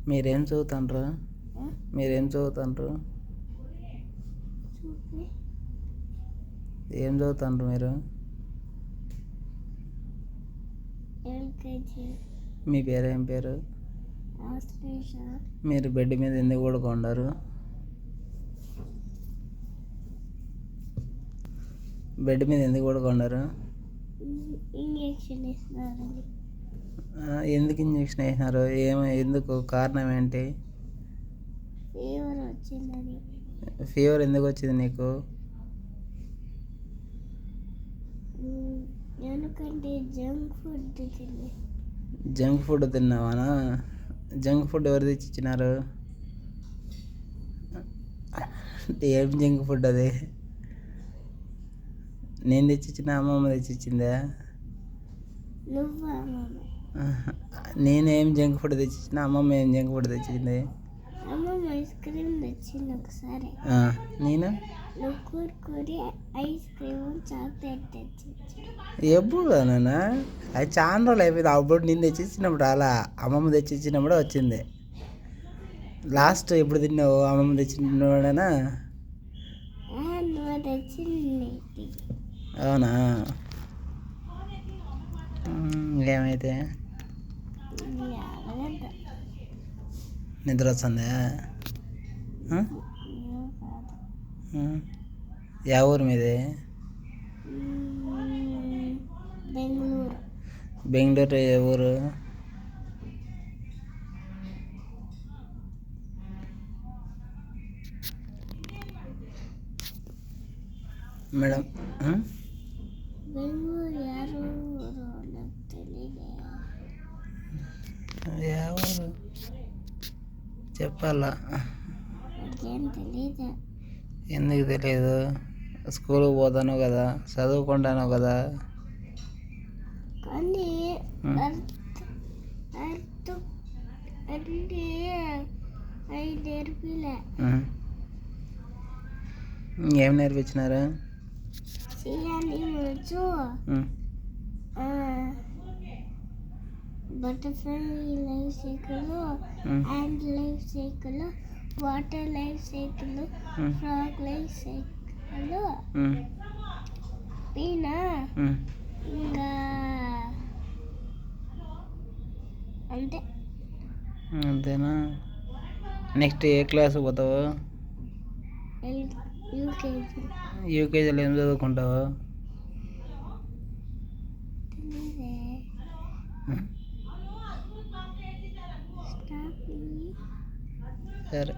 మీరేం చదువుతుండ్రు? మీరేం చదువుతుండ్రు? ఏం చదువుతుండ్రు మీరు? మీ పేరు ఏం పేరు? మీరు బెడ్ మీద ఎందుకు పడుకోండారు? బెడ్ మీద ఎందుకు పడుకోండారు? ఇంజెక్షన్ ఇస్తున్నారు. ఎందుకు ఇంజక్షన్ వేసినారు? ఎందుకు కారణం ఏంటి? ఫీవర్ వచ్చిందని. ఫీవర్ ఎందుకు వచ్చింది నీకు? ఎందుకంటే జంక్ ఫుడ్ తిని. జంక్ ఫుడ్ తిన్నావానా? జంక్ ఫుడ్ ఎవరు తెచ్చిచ్చినారు? ఏం జంక్ ఫుడ్ అది? నేను తెచ్చిచ్చిన, అమ్మమ్మ తెచ్చిచ్చిందా? నువ్వు నేనేం జంక్ ఫుడ్ తెచ్చిచ్చిన, అమ్మమ్మ ఏం జంక్ ఫుడ్ తెచ్చింది? అమ్మమ్మ ఐస్ క్రీమ్ తెచ్చింది ఒకసారి. నేను కుర్కురే ఐస్ క్రీమ్ చాక్లెట్ తెచ్చి. ఎప్పుడు నాన్న? అది చాలా రోజులు అయిపోయింది. అప్పుడు నేను తెచ్చిచ్చినప్పుడు అలా అమ్మమ్మ తెచ్చిచ్చినప్పుడు వచ్చింది. లాస్ట్ ఎప్పుడు తిన్నావు? అమ్మమ్మ తెచ్చినప్పుడేనా? నువ్వు తెచ్చింది. అవునా? ఏమైతే నిద్ర వస్తుందా? యా ఊరు మీది? బెంగళూరు. బెంగళూరు ఏ ఊరు? మేడం బెంగళూరు యారు ఊరు నాకు తెలియదు. యా ఊరు చెప్పాలా? నాకేం తెలీదు. ఎందుకు తెలియదు? స్కూల్కి పోతాను కదా, చదువుకుంటాను కదా. కానీ అర్థం అంటే అవి నేర్పిలే. ఏం నేర్పించినారు? చేయాలి వచ్చు. Butterfly life cycle, ant life cycle, water life cycle, frog life cycle, పీనా, ఇంకా అంతేనా? నెక్స్ట్ ఏ క్లాస్ పోతావు? యూకేజీ. యూకేజీలో ఏం చదువుకుంటావు? సరే.